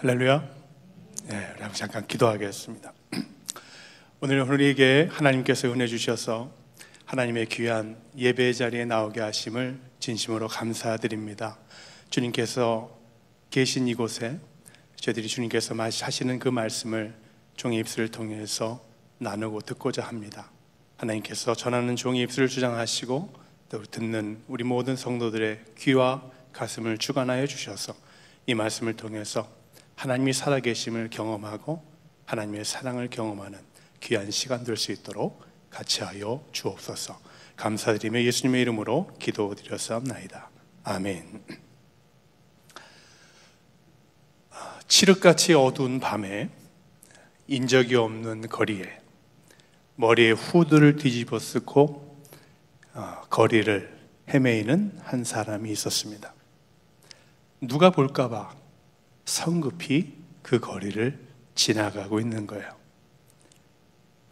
할렐루야. 네, 우리 잠깐 기도하겠습니다. 오늘 우리에게 하나님께서 은혜 주셔서 하나님의 귀한 예배 자리에 나오게 하심을 진심으로 감사드립니다. 주님께서 계신 이곳에 저희들이 주님께서 하시는 그 말씀을 종의 입술을 통해서 나누고 듣고자 합니다. 하나님께서 전하는 종의 입술을 주장하시고 또 듣는 우리 모든 성도들의 귀와 가슴을 주관하여 주셔서 이 말씀을 통해서 하나님이 살아계심을 경험하고 하나님의 사랑을 경험하는 귀한 시간 될 수 있도록 같이 하여 주옵소서. 감사드리며 예수님의 이름으로 기도드렸사옵나이다. 아멘. 칠흑같이 어두운 밤에 인적이 없는 거리에 머리에 후드를 뒤집어 쓰고 거리를 헤매이는 한 사람이 있었습니다. 누가 볼까봐 성급히 그 거리를 지나가고 있는 거예요.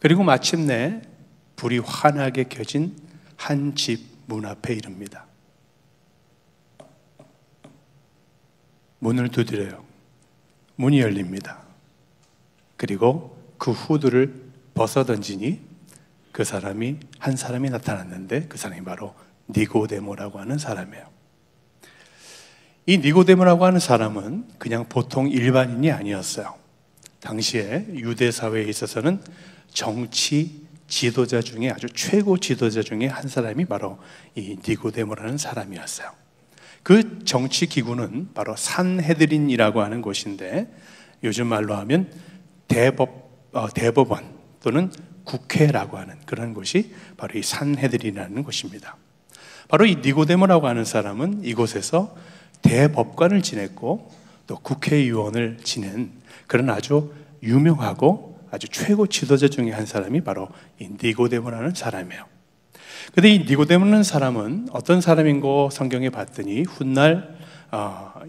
그리고 마침내 불이 환하게 켜진 한 집 문 앞에 이릅니다. 문을 두드려요. 문이 열립니다. 그리고 그 후드를 벗어던지니 그 사람이 한 사람이 나타났는데 그 사람이 바로 니고데모라고 하는 사람이에요. 이 니고데모라고 하는 사람은 그냥 보통 일반인이 아니었어요. 당시에 유대 사회에 있어서는 정치 지도자 중에 아주 최고 지도자 중에 한 사람이 바로 이 니고데모라는 사람이었어요. 그 정치 기구는 바로 산헤드린이라고 하는 곳인데 요즘 말로 하면 대법원 또는 국회라고 하는 그런 곳이 바로 이 산헤드린이라는 곳입니다. 바로 이 니고데모라고 하는 사람은 이곳에서 대법관을 지냈고 또 국회의원을 지낸 그런 아주 유명하고 아주 최고 지도자 중에 한 사람이 바로 이 니고데모라는 사람이에요. 그런데 이 니고데모라는 사람은 어떤 사람인고 성경에 봤더니 훗날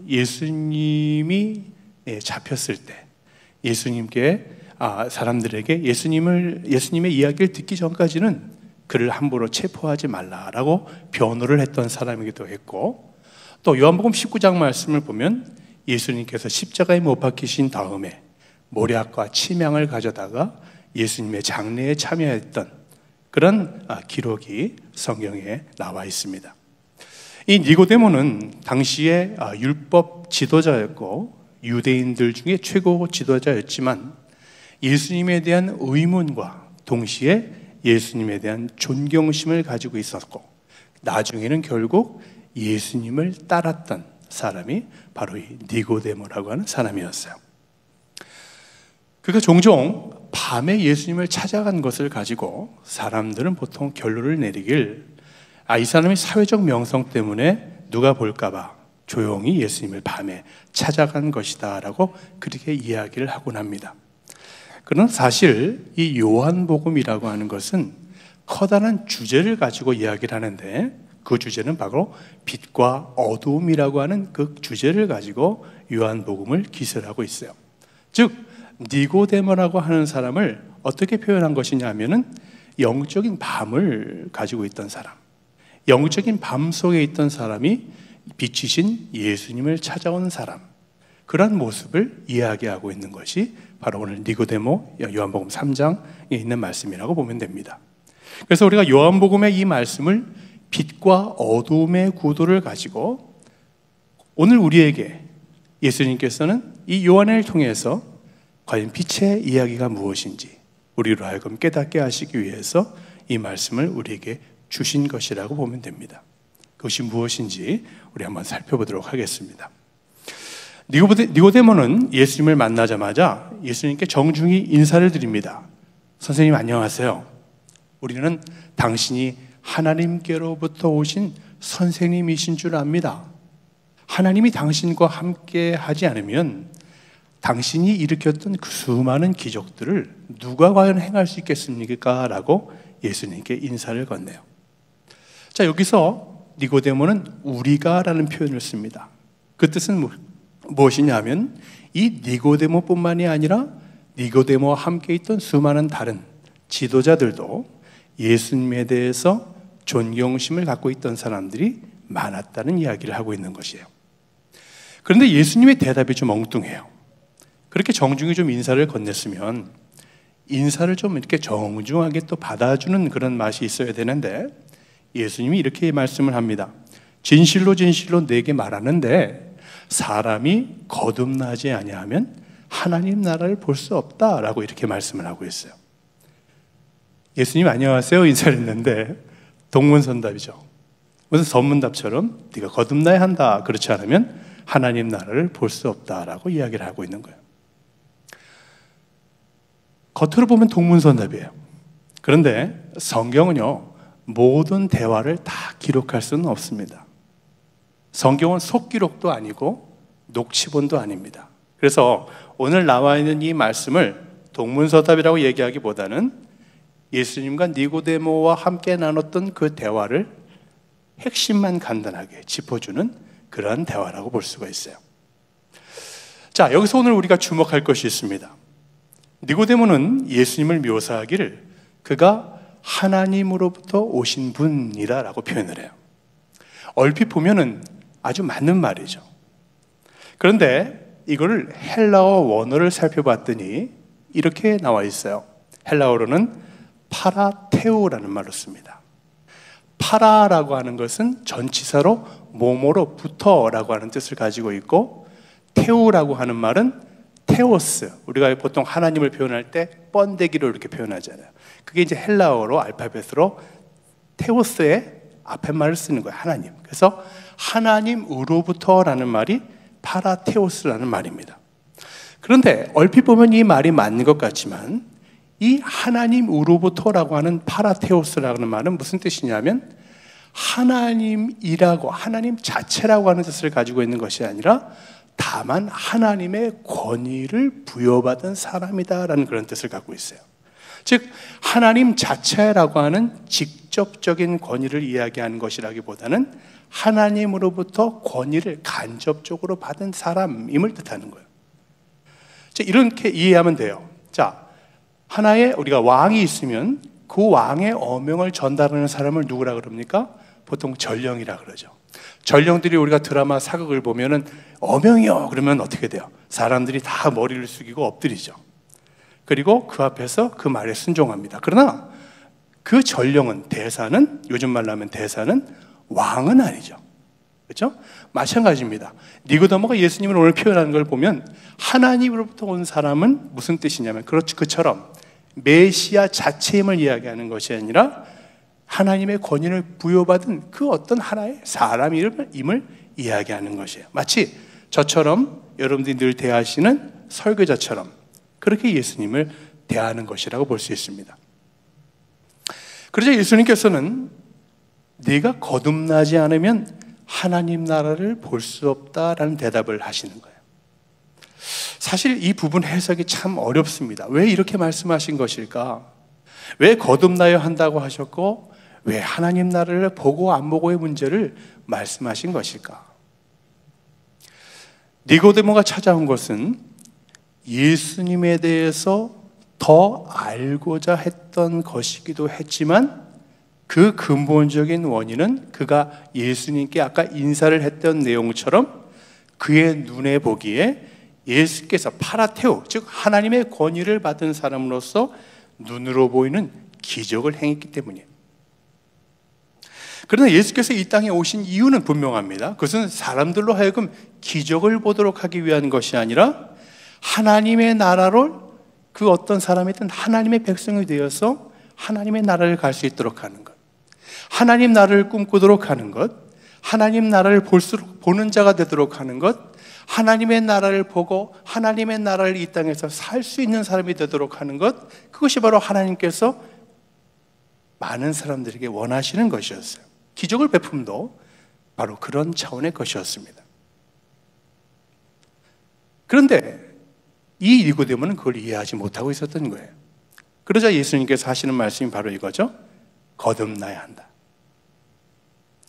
예수님이 잡혔을 때 예수님께 사람들에게 예수님의 이야기를 듣기 전까지는 그를 함부로 체포하지 말라라고 변호를 했던 사람이기도 했고, 또 요한복음 19장 말씀을 보면 예수님께서 십자가에 못 박히신 다음에 모략과 침향을 가져다가 예수님의 장례에 참여했던 그런 기록이 성경에 나와 있습니다. 이 니고데모는 당시에 율법 지도자였고 유대인들 중에 최고 지도자였지만 예수님에 대한 의문과 동시에 예수님에 대한 존경심을 가지고 있었고 나중에는 결국 예수님을 따랐던 사람이 바로 이 니고데모라고 하는 사람이었어요. 그가 종종 밤에 예수님을 찾아간 것을 가지고 사람들은 보통 결론을 내리길 이 사람이 사회적 명성 때문에 누가 볼까봐 조용히 예수님을 밤에 찾아간 것이다 라고 그렇게 이야기를 하곤 합니다. 그러나 사실 이 요한복음이라고 하는 것은 커다란 주제를 가지고 이야기를 하는데 그 주제는 바로 빛과 어두움이라고 하는 그 주제를 가지고 요한복음을 기술하고 있어요. 즉 니고데모라고 하는 사람을 어떻게 표현한 것이냐 하면은 영적인 밤을 가지고 있던 사람, 영적인 밤 속에 있던 사람이 빛이신 예수님을 찾아온 사람, 그런 모습을 이야기하고 있는 것이 바로 오늘 니고데모 요한복음 3장에 있는 말씀이라고 보면 됩니다. 그래서 우리가 요한복음의 이 말씀을 빛과 어두움의 구도를 가지고 오늘 우리에게 예수님께서는 이 요한을 통해서 과연 빛의 이야기가 무엇인지 우리로 하여금 깨닫게 하시기 위해서 이 말씀을 우리에게 주신 것이라고 보면 됩니다. 그것이 무엇인지 우리 한번 살펴보도록 하겠습니다. 니고데모는 예수님을 만나자마자 예수님께 정중히 인사를 드립니다. 선생님 안녕하세요. 우리는 당신이 하나님께로부터 오신 선생님이신 줄 압니다. 하나님이 당신과 함께 하지 않으면 당신이 일으켰던 그 수많은 기적들을 누가 과연 행할 수 있겠습니까? 라고 예수님께 인사를 건네요. 자, 여기서 니고데모는 우리가 라는 표현을 씁니다. 그 뜻은 무엇이냐 하면 이 니고데모뿐만이 아니라 니고데모와 함께 있던 수많은 다른 지도자들도 예수님에 대해서 존경심을 갖고 있던 사람들이 많았다는 이야기를 하고 있는 것이에요. 그런데 예수님의 대답이 좀 엉뚱해요. 그렇게 정중히 좀 인사를 건넸으면 인사를 좀 이렇게 정중하게 또 받아주는 그런 맛이 있어야 되는데, 예수님이 이렇게 말씀을 합니다. 진실로 진실로 내게 말하는데 사람이 거듭나지 아니하면 하나님 나라를 볼 수 없다라고 이렇게 말씀을 하고 있어요. 예수님 안녕하세요 인사를 했는데 동문선답이죠. 무슨 선문답처럼 네가 거듭나야 한다, 그렇지 않으면 하나님 나라를 볼 수 없다라고 이야기를 하고 있는 거예요. 겉으로 보면 동문선답이에요. 그런데 성경은요, 모든 대화를 다 기록할 수는 없습니다. 성경은 속기록도 아니고 녹취본도 아닙니다. 그래서 오늘 나와 있는 이 말씀을 동문서답이라고 얘기하기보다는 예수님과 니고데모와 함께 나눴던 그 대화를 핵심만 간단하게 짚어주는 그러한 대화라고 볼 수가 있어요. 자, 여기서 오늘 우리가 주목할 것이 있습니다. 니고데모는 예수님을 묘사하기를 그가 하나님으로부터 오신 분이다라고 표현을 해요. 얼핏 보면은 아주 맞는 말이죠. 그런데 이거를 헬라어 원어를 살펴봤더니 이렇게 나와 있어요. 헬라어로는 파라테오라는 말로 씁니다. 파라라고 하는 것은 전치사로 뭐뭐로부터라고 하는 뜻을 가지고 있고, 테오라고 하는 말은 테오스, 우리가 보통 하나님을 표현할 때 번데기로 이렇게 표현하잖아요. 그게 이제 헬라어로 알파벳으로 테오스의 앞에 말을 쓰는 거예요. 하나님. 그래서 하나님으로부터라는 말이 파라테오스라는 말입니다. 그런데 얼핏 보면 이 말이 맞는 것 같지만 이 하나님으로부터라고 하는 파라테오스라는 말은 무슨 뜻이냐면 하나님이라고, 하나님 자체라고 하는 뜻을 가지고 있는 것이 아니라 다만 하나님의 권위를 부여받은 사람이다라는 그런 뜻을 갖고 있어요. 즉 하나님 자체라고 하는 직접적인 권위를 이야기하는 것이라기보다는 하나님으로부터 권위를 간접적으로 받은 사람임을 뜻하는 거예요. 자, 이렇게 이해하면 돼요. 자, 하나의 우리가 왕이 있으면 그 왕의 어명을 전달하는 사람을 누구라 그럽니까? 보통 전령이라 그러죠. 전령들이 우리가 드라마 사극을 보면은 어명이요 그러면 어떻게 돼요? 사람들이 다 머리를 숙이고 엎드리죠. 그리고 그 앞에서 그 말에 순종합니다. 그러나 그 전령은, 대사는, 요즘 말로 하면 대사는 왕은 아니죠. 그렇죠? 마찬가지입니다. 니고데모가 예수님을 오늘 표현하는 걸 보면 하나님으로부터 온 사람은 무슨 뜻이냐면 그처럼 메시아 자체임을 이야기하는 것이 아니라 하나님의 권위를 부여받은 그 어떤 하나의 사람임을 이야기하는 것이에요. 마치 저처럼 여러분들이 늘 대하시는 설교자처럼 그렇게 예수님을 대하는 것이라고 볼 수 있습니다. 그러자 예수님께서는 네가 거듭나지 않으면 하나님 나라를 볼 수 없다라는 대답을 하시는 거예요. 사실 이 부분 해석이 참 어렵습니다. 왜 이렇게 말씀하신 것일까? 왜 거듭나야 한다고 하셨고 왜 하나님 나라를 보고 안 보고의 문제를 말씀하신 것일까? 니고데모가 찾아온 것은 예수님에 대해서 더 알고자 했던 것이기도 했지만 그 근본적인 원인은 그가 예수님께 아까 인사를 했던 내용처럼 그의 눈에 보기에 예수께서 파라테오, 즉 하나님의 권위를 받은 사람으로서 눈으로 보이는 기적을 행했기 때문이에요. 그러나 예수께서 이 땅에 오신 이유는 분명합니다. 그것은 사람들로 하여금 기적을 보도록 하기 위한 것이 아니라 하나님의 나라로 그 어떤 사람이든 하나님의 백성이 되어서 하나님의 나라를 갈 수 있도록 하는 것, 하나님 나라를 꿈꾸도록 하는 것, 하나님 나라를 보는 자가 되도록 하는 것, 하나님의 나라를 보고 하나님의 나라를 이 땅에서 살 수 있는 사람이 되도록 하는 것, 그것이 바로 하나님께서 많은 사람들에게 원하시는 것이었어요. 기적을 베품도 바로 그런 차원의 것이었습니다. 그런데 이 니고데모는 그걸 이해하지 못하고 있었던 거예요. 그러자 예수님께서 하시는 말씀이 바로 이거죠. 거듭나야 한다.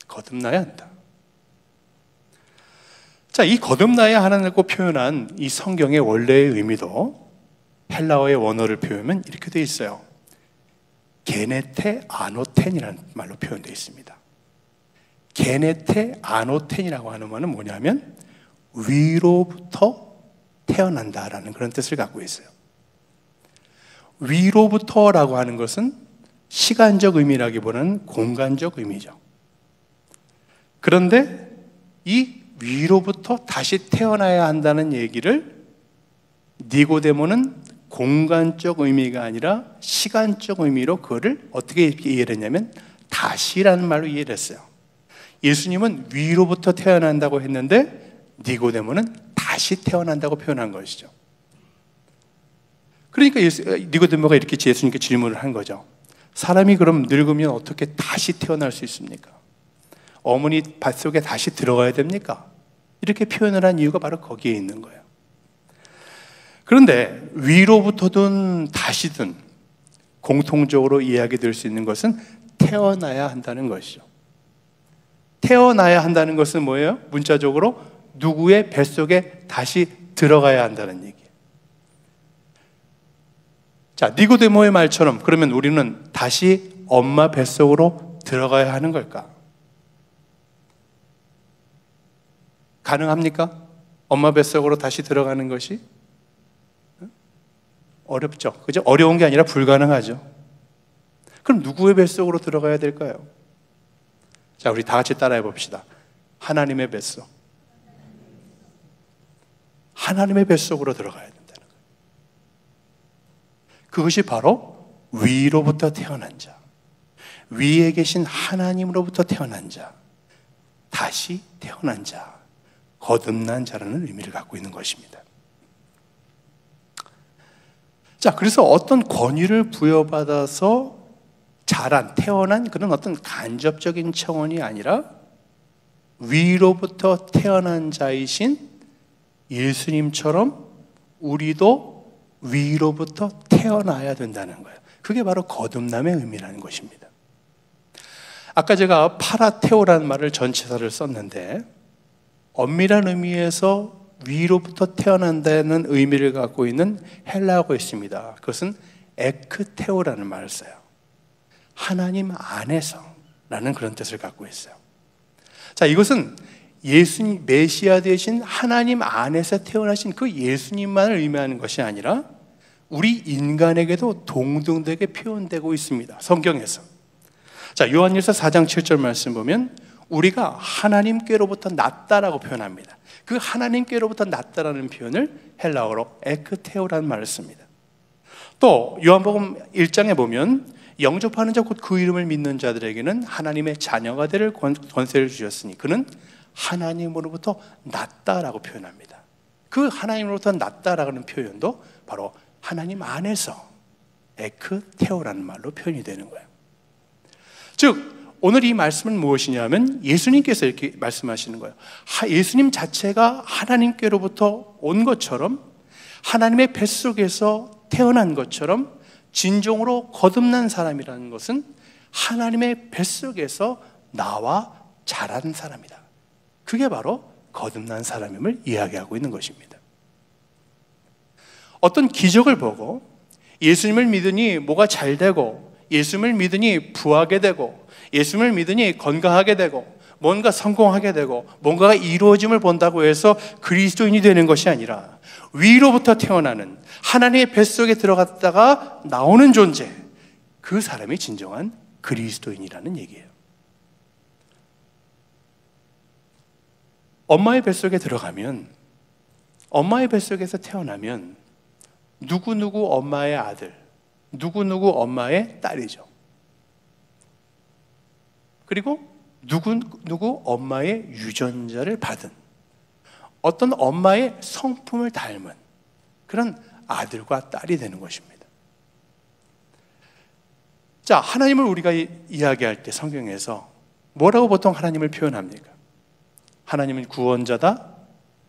거듭나야 한다. 자, 이 거듭나야 하라고 표현한 이 성경의 원래의 의미도 헬라어의 원어를 표현하면 이렇게 되어 있어요. 게네테 아노텐이라는 말로 표현되어 있습니다. 게네테 아노텐이라고 하는 말은 뭐냐면 위로부터 태어난다라는 그런 뜻을 갖고 있어요. 위로부터라고 하는 것은 시간적 의미라기보다는 공간적 의미죠. 그런데 이 위로부터 다시 태어나야 한다는 얘기를 니고데모는 공간적 의미가 아니라 시간적 의미로 그거를 어떻게 이해를 했냐면 다시라는 말로 이해를 했어요. 예수님은 위로부터 태어난다고 했는데 니고데모는 다시 태어난다고 표현한 것이죠. 그러니까 니고데모가 이렇게 예수님께 질문을 한 거죠. 사람이 그럼 늙으면 어떻게 다시 태어날 수 있습니까? 어머니 뱃속에 다시 들어가야 됩니까? 이렇게 표현을 한 이유가 바로 거기에 있는 거예요. 그런데 위로부터든 다시든 공통적으로 이해하게 될 수 있는 것은 태어나야 한다는 것이죠. 태어나야 한다는 것은 뭐예요? 문자적으로 누구의 뱃속에 다시 들어가야 한다는 얘기예요. 자, 니고데모의 말처럼 그러면 우리는 다시 엄마 뱃속으로 들어가야 하는 걸까? 가능합니까? 엄마 뱃속으로 다시 들어가는 것이? 어렵죠. 그죠? 어려운 게 아니라 불가능하죠. 그럼 누구의 뱃속으로 들어가야 될까요? 자, 우리 다 같이 따라해 봅시다. 하나님의 뱃속. 하나님의 뱃속으로 들어가야 된다는 거예요. 그것이 바로 위로부터 태어난 자, 위에 계신 하나님으로부터 태어난 자, 다시 태어난 자, 거듭난 자라는 의미를 갖고 있는 것입니다. 자, 그래서 어떤 권위를 부여받아서 자란, 태어난 그런 어떤 간접적인 차원이 아니라 위로부터 태어난 자이신 예수님처럼 우리도 위로부터 태어나야 된다는 거예요. 그게 바로 거듭남의 의미라는 것입니다. 아까 제가 파라테오라는 말을 전치사를 썼는데 엄밀한 의미에서 위로부터 태어난다는 의미를 갖고 있는 헬라어가 있습니다. 그것은 에크테오라는 말을 써요. 하나님 안에서 라는 그런 뜻을 갖고 있어요. 자, 이것은 예수님, 메시아 되신 하나님 안에서 태어나신 그 예수님만을 의미하는 것이 아니라 우리 인간에게도 동등되게 표현되고 있습니다. 성경에서. 자, 요한일서 4장 7절 말씀 보면 우리가 하나님께로부터 났다라고 표현합니다. 그 하나님께로부터 났다라는 표현을 헬라어로 에크테오라는 말을 씁니다. 또 요한복음 1장에 보면 영접하는 자 곧 그 이름을 믿는 자들에게는 하나님의 자녀가 될 권세를 주셨으니 그는 하나님으로부터 났다라고 표현합니다. 그 하나님으로부터 났다라는 표현도 바로 하나님 안에서 에크테오라는 말로 표현이 되는 거예요. 즉 오늘 이 말씀은 무엇이냐면 예수님께서 이렇게 말씀하시는 거예요. 예수님 자체가 하나님께로부터 온 것처럼 하나님의 뱃속에서 태어난 것처럼 진정으로 거듭난 사람이라는 것은 하나님의 뱃속에서 나와 자란 사람이다. 그게 바로 거듭난 사람임을 이야기하고 있는 것입니다. 어떤 기적을 보고 예수님을 믿으니 뭐가 잘 되고 예수님을 믿으니 부하게 되고 예수님을 믿으니 건강하게 되고 뭔가 성공하게 되고 뭔가가 이루어짐을 본다고 해서 그리스도인이 되는 것이 아니라 위로부터 태어나는 하나님의 뱃속에 들어갔다가 나오는 존재, 그 사람이 진정한 그리스도인이라는 얘기예요. 엄마의 뱃속에 들어가면, 엄마의 뱃속에서 태어나면 누구누구 엄마의 아들, 누구누구 엄마의 딸이죠. 그리고 누구누구 엄마의 유전자를 받은 어떤 엄마의 성품을 닮은 그런 아들과 딸이 되는 것입니다. 자, 하나님을 우리가 이야기할 때 성경에서 뭐라고 보통 하나님을 표현합니까? 하나님은 구원자다,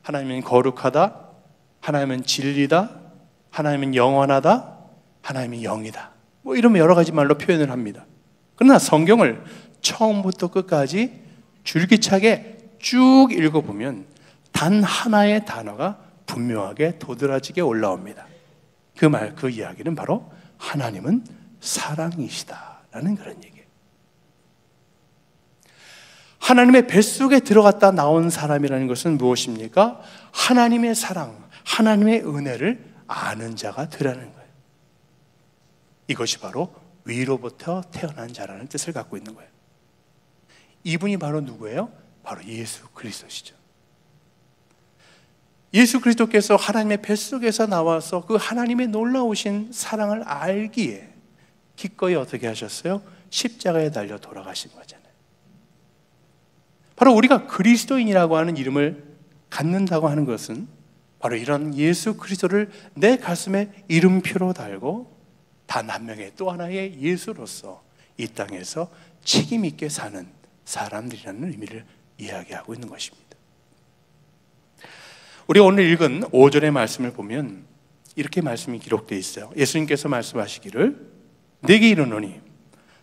하나님은 거룩하다, 하나님은 진리다, 하나님은 영원하다, 하나님은 영이다, 뭐 이런 여러 가지 말로 표현을 합니다. 그러나 성경을 처음부터 끝까지 줄기차게 쭉 읽어보면 단 하나의 단어가 분명하게 도드라지게 올라옵니다. 그 이야기는 바로 하나님은 사랑이시다라는 그런 얘기예요. 하나님의 뱃속에 들어갔다 나온 사람이라는 것은 무엇입니까? 하나님의 사랑, 하나님의 은혜를 아는 자가 되라는 거예요. 이것이 바로 위로부터 태어난 자라는 뜻을 갖고 있는 거예요. 이분이 바로 누구예요? 바로 예수 그리스도시죠. 예수 그리스도께서 하나님의 뱃속에서 나와서 그 하나님의 놀라우신 사랑을 알기에 기꺼이 어떻게 하셨어요? 십자가에 달려 돌아가신 거잖아요. 바로 우리가 그리스도인이라고 하는 이름을 갖는다고 하는 것은 바로 이런 예수 그리스도를 내 가슴에 이름표로 달고 단 한 명의 또 하나의 예수로서 이 땅에서 책임 있게 사는 사람들이라는 의미를 이야기하고 있는 것입니다. 우리가 오늘 읽은 5절의 말씀을 보면 이렇게 말씀이 기록되어 있어요. 예수님께서 말씀하시기를 내게 이르노니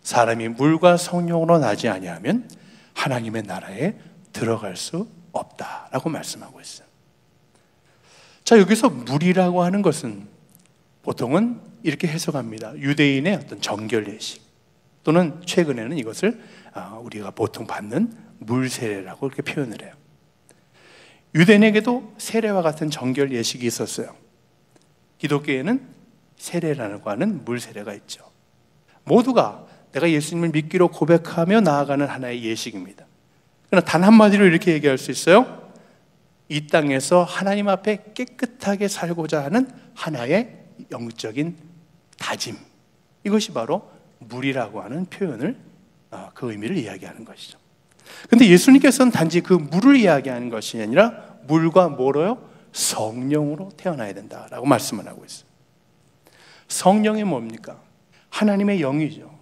사람이 물과 성령으로 나지 아니하면 하나님의 나라에 들어갈 수 없다라고 말씀하고 있어요. 자, 여기서 물이라고 하는 것은 보통은 이렇게 해석합니다. 유대인의 어떤 정결 예식, 또는 최근에는 이것을 우리가 보통 받는 물 세례라고 이렇게 표현을 해요. 유대인에게도 세례와 같은 정결 예식이 있었어요. 기독교에는 세례라고 하는 물 세례가 있죠. 모두가 내가 예수님을 믿기로 고백하며 나아가는 하나의 예식입니다. 그러나 단 한마디로 이렇게 얘기할 수 있어요. 이 땅에서 하나님 앞에 깨끗하게 살고자 하는 하나의 영적인 다짐, 이것이 바로 물이라고 하는 표현을, 그 의미를 이야기하는 것이죠. 근데 예수님께서는 단지 그 물을 이야기하는 것이 아니라 물과 뭐로요? 성령으로 태어나야 된다라고 말씀을 하고 있어요. 성령이 뭡니까? 하나님의 영이죠.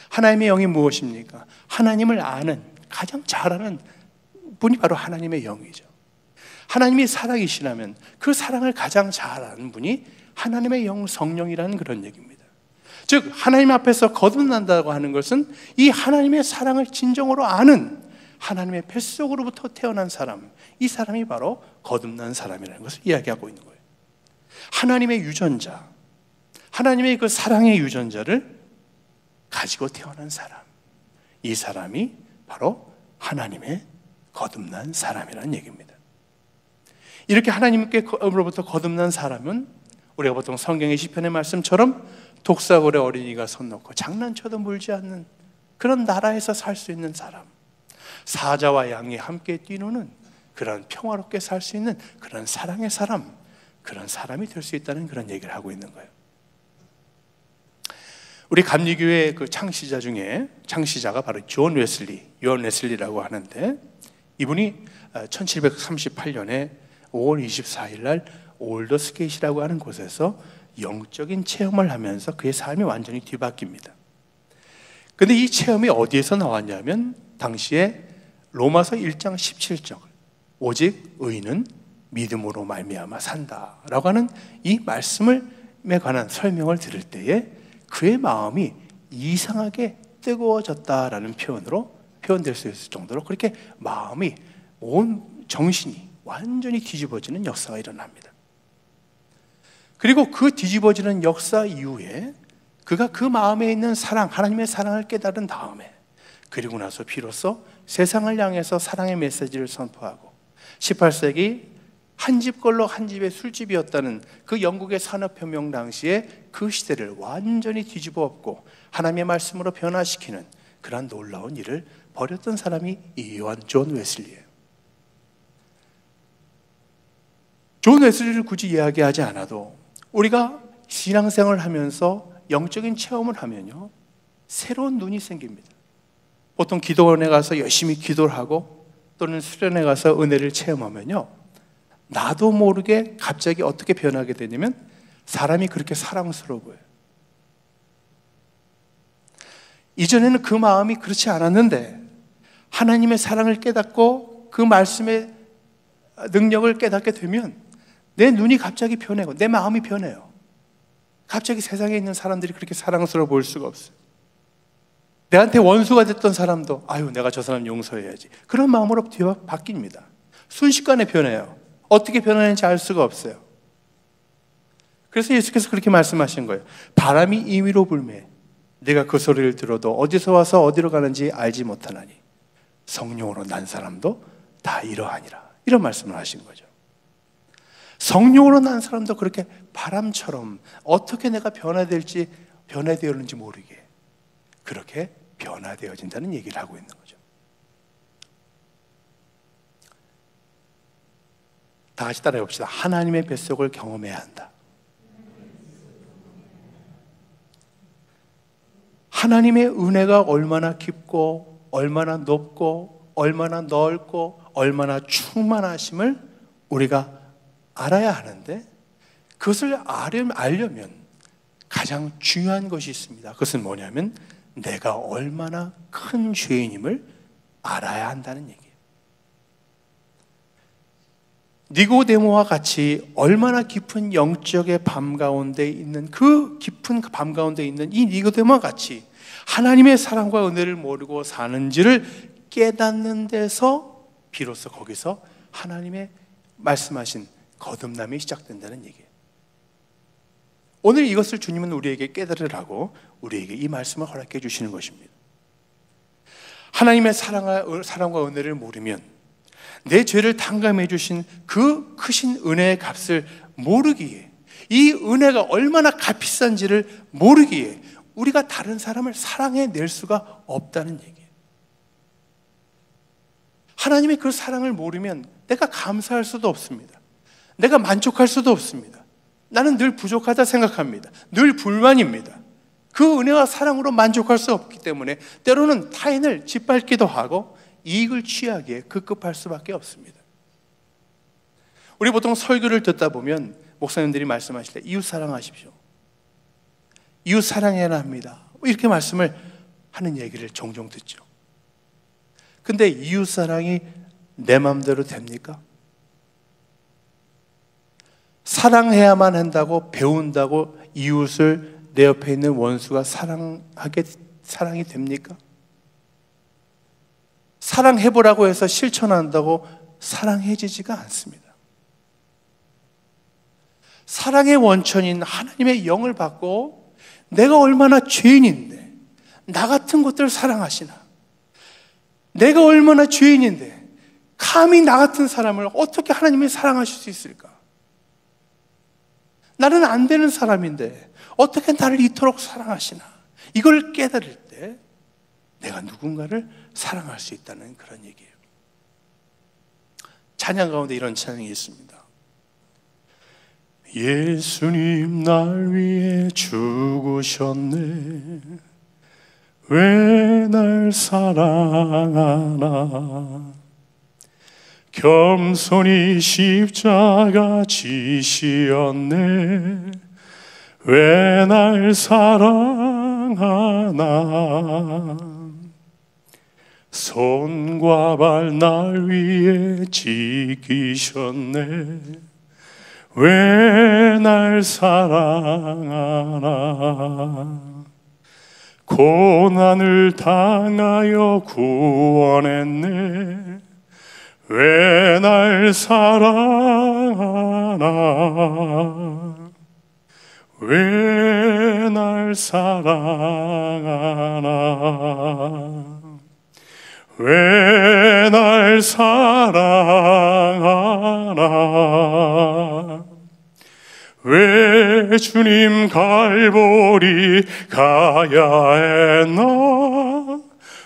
하나님의 영이 무엇입니까? 하나님을 아는, 가장 잘 아는 분이 바로 하나님의 영이죠. 하나님이 사랑이시라면 그 사랑을 가장 잘 아는 분이 하나님의 영, 성령이라는 그런 얘기입니다. 즉 하나님 앞에서 거듭난다고 하는 것은 이 하나님의 사랑을 진정으로 아는 하나님의 뱃속으로부터 태어난 사람, 이 사람이 바로 거듭난 사람이라는 것을 이야기하고 있는 거예요. 하나님의 유전자, 하나님의 그 사랑의 유전자를 가지고 태어난 사람, 이 사람이 바로 하나님의 거듭난 사람이라는 얘기입니다. 이렇게 하나님께로부터 거듭난 사람은 우리가 보통 성경의 시편의 말씀처럼 독사골에 어린이가 손 놓고 장난쳐도 물지 않는 그런 나라에서 살 수 있는 사람, 사자와 양이 함께 뛰노는 그런 평화롭게 살 수 있는 그런 사랑의 사람, 그런 사람이 될 수 있다는 그런 얘기를 하고 있는 거예요. 우리 감리교회 그 창시자 중에 창시자가 바로 존 웨슬리라고 하는데, 이분이 1738년에 5월 24일 날 올더스게이트라고 하는 곳에서 영적인 체험을 하면서 그의 삶이 완전히 뒤바뀝니다. 근데 이 체험이 어디에서 나왔냐면 당시에 로마서 1장 17절, 오직 의인은 믿음으로 말미암아 산다라고 하는 이 말씀에 관한 설명을 들을 때에 그의 마음이 이상하게 뜨거워졌다라는 표현으로 표현될 수 있을 정도로 그렇게 마음이, 온 정신이 완전히 뒤집어지는 역사가 일어납니다. 그리고 그 뒤집어지는 역사 이후에 그가 그 마음에 있는 사랑, 하나님의 사랑을 깨달은 다음에, 그리고 나서 비로소 세상을 향해서 사랑의 메시지를 선포하고 18세기 한 집 걸로 한 집의 술집이었다는 그 영국의 산업혁명 당시에 그 시대를 완전히 뒤집어 엎고 하나님의 말씀으로 변화시키는 그런 놀라운 일을 벌였던 사람이 이 요한 존 웨슬리예요. 존 웨슬리를 굳이 이야기하지 않아도 우리가 신앙생활을 하면서 영적인 체험을 하면요, 새로운 눈이 생깁니다. 보통 기도원에 가서 열심히 기도를 하고 또는 수련회 가서 은혜를 체험하면요, 나도 모르게 갑자기 어떻게 변하게 되냐면 사람이 그렇게 사랑스러워 보여요. 이전에는 그 마음이 그렇지 않았는데 하나님의 사랑을 깨닫고 그 말씀의 능력을 깨닫게 되면 내 눈이 갑자기 변해요. 내 마음이 변해요. 갑자기 세상에 있는 사람들이 그렇게 사랑스러워 보일 수가 없어요. 내한테 원수가 됐던 사람도 아유, 내가 저 사람 용서해야지, 그런 마음으로 바뀝니다. 순식간에 변해요. 어떻게 변하는지 알 수가 없어요. 그래서 예수께서 그렇게 말씀하신 거예요. 바람이 임의로 불매 내가 그 소리를 들어도 어디서 와서 어디로 가는지 알지 못하나니 성령으로 난 사람도 다 이러하니라, 이런 말씀을 하신 거죠. 성령으로 난 사람도 그렇게 바람처럼 어떻게 내가 변화되었는지 모르게 그렇게 변화되어진다는 얘기를 하고 있는 거죠. 다 같이 따라해 봅시다. 하나님의 뱃속을 경험해야 한다. 하나님의 은혜가 얼마나 깊고 얼마나 높고 얼마나 넓고 얼마나 충만하심을 우리가 알아야 하는데, 그것을 알려면 가장 중요한 것이 있습니다. 그것은 뭐냐면 내가 얼마나 큰 죄인임을 알아야 한다는 얘기예요. 니고데모와 같이 얼마나 깊은 영적의 밤 가운데 있는, 그 깊은 밤 가운데 있는 이 니고데모와 같이 하나님의 사랑과 은혜를 모르고 사는지를 깨닫는 데서 비로소 거기서 하나님의 말씀하신 거듭남이 시작된다는 얘기예요. 오늘 이것을 주님은 우리에게 깨달으라고 우리에게 이 말씀을 허락해 주시는 것입니다. 하나님의 사랑과 은혜를 모르면 내 죄를 탕감해 주신 그 크신 은혜의 값을 모르기에, 이 은혜가 얼마나 값비싼지를 모르기에 우리가 다른 사람을 사랑해낼 수가 없다는 얘기예요. 하나님의 그 사랑을 모르면 내가 감사할 수도 없습니다. 내가 만족할 수도 없습니다. 나는 늘 부족하다 생각합니다. 늘 불만입니다. 그 은혜와 사랑으로 만족할 수 없기 때문에 때로는 타인을 짓밟기도 하고 이익을 취하기에 급급할 수밖에 없습니다. 우리 보통 설교를 듣다 보면 목사님들이 말씀하실 때 이웃 사랑하십시오, 이웃 사랑해야 합니다, 이렇게 말씀을 하는 얘기를 종종 듣죠. 근데 이웃 사랑이 내 마음대로 됩니까? 사랑해야만 한다고 배운다고 이웃을 내 옆에 있는 원수가 사랑이 됩니까? 사랑해보라고 해서 실천한다고 사랑해지지가 않습니다. 사랑의 원천인 하나님의 영을 받고 내가 얼마나 죄인인데 나 같은 것들을 사랑하시나, 내가 얼마나 죄인인데 감히 나 같은 사람을 어떻게 하나님이 사랑하실 수 있을까? 나는 안 되는 사람인데 어떻게 나를 이토록 사랑하시나? 이걸 깨달을 때 내가 누군가를 사랑할 수 있다는 그런 얘기예요. 찬양 가운데 이런 찬양이 있습니다. 예수님 날 위해 죽으셨네, 왜 날 사랑하나, 겸손히 십자가 지시었네, 왜 날 사랑하나, 손과 발 날 위해 지키셨네, 왜 날 사랑하나, 고난을 당하여 구원했네, 왜 날 사랑하나, 왜 날 사랑하나, 왜 날 사랑하나, 왜 주님 갈보리 가야 했나,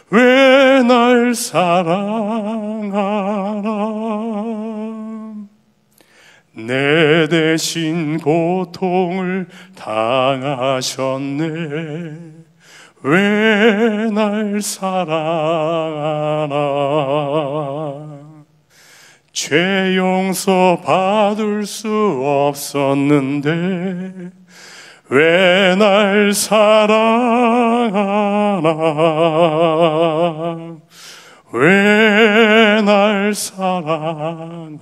왜 날 사랑하나, 내 대신 고통을 당하셨네, 왜 날 사랑하나, 죄 용서 받을 수 없었는데 왜 날 사랑하나, 왜 날 사랑하나,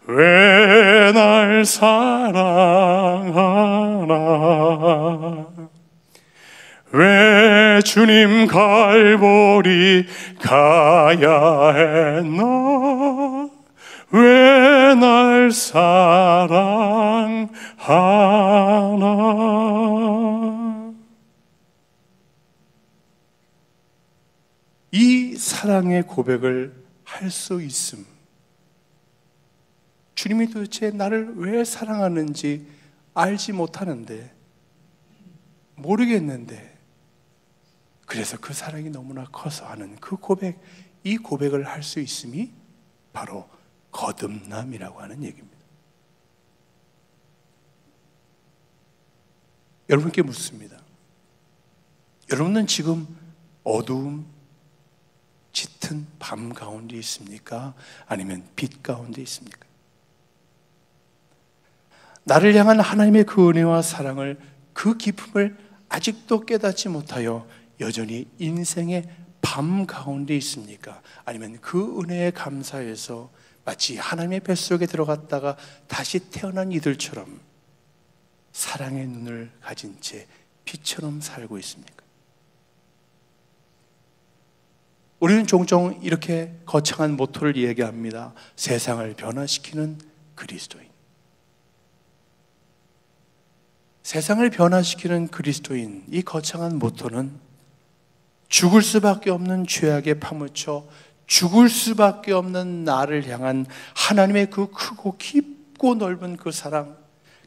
왜 날 사랑하나, 왜 주님 갈보리 가야 했나, 왜 날 사랑하나. 이 사랑의 고백을 할 수 있음, 주님이 도대체 나를 왜 사랑하는지 알지 못하는데, 모르겠는데, 그래서 그 사랑이 너무나 커서 하는 그 고백, 이 고백을 할 수 있음이 바로 거듭남이라고 하는 얘기입니다. 여러분께 묻습니다. 여러분은 지금 어두움, 짙은 밤 가운데 있습니까? 아니면 빛 가운데 있습니까? 나를 향한 하나님의 그 은혜와 사랑을, 그 기쁨을 아직도 깨닫지 못하여 여전히 인생의 밤 가운데 있습니까? 아니면 그 은혜에 감사해서 마치 하나님의 뱃속에 들어갔다가 다시 태어난 이들처럼 사랑의 눈을 가진 채 빛처럼 살고 있습니까? 우리는 종종 이렇게 거창한 모토를 이야기합니다. 세상을 변화시키는 그리스도인. 세상을 변화시키는 그리스도인, 이 거창한 모토는 죽을 수밖에 없는 죄악에 파묻혀 죽을 수밖에 없는 나를 향한 하나님의 그 크고 깊고 넓은 그 사랑,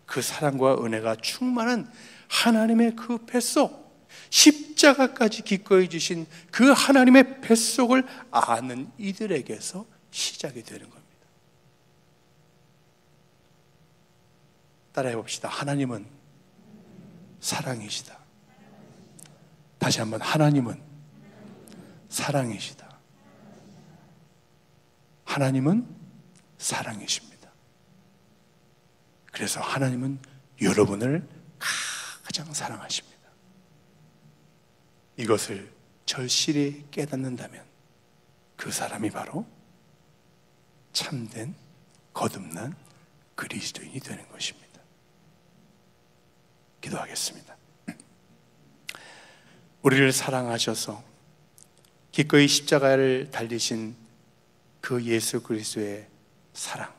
그 사랑과 은혜가 충만한 하나님의 그 뱃속, 십자가까지 기꺼이 주신 그 하나님의 뱃속을 아는 이들에게서 시작이 되는 겁니다. 따라해 봅시다. 하나님은 사랑이시다. 다시 한번, 하나님은 사랑이시다. 하나님은 사랑이십니다. 그래서 하나님은 여러분을 가장 사랑하십니다. 이것을 절실히 깨닫는다면 그 사람이 바로 참된 거듭난 그리스도인이 되는 것입니다. 기도하겠습니다. 우리를 사랑하셔서 기꺼이 십자가를 달리신 그 예수 그리스도의 사랑,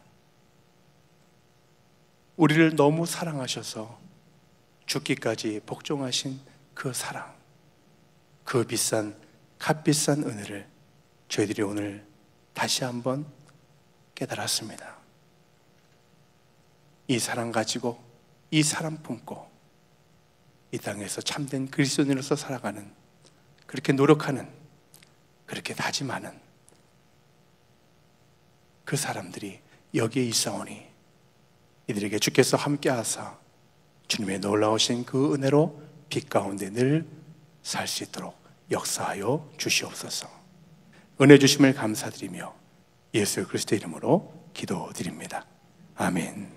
우리를 너무 사랑하셔서 죽기까지 복종하신 그 사랑, 그 비싼 값비싼 은혜를 저희들이 오늘 다시 한번 깨달았습니다. 이 사랑 가지고, 이 사랑 품고 이 땅에서 참된 그리스도인으로서 살아가는, 그렇게 노력하는, 그렇게 다짐하는 그 사람들이 여기에 있사오니 이들에게 주께서 함께 하사 주님의 놀라우신 그 은혜로 빛 가운데 늘 살 수 있도록 역사하여 주시옵소서. 은혜 주심을 감사드리며 예수 그리스도 이름으로 기도드립니다. 아멘.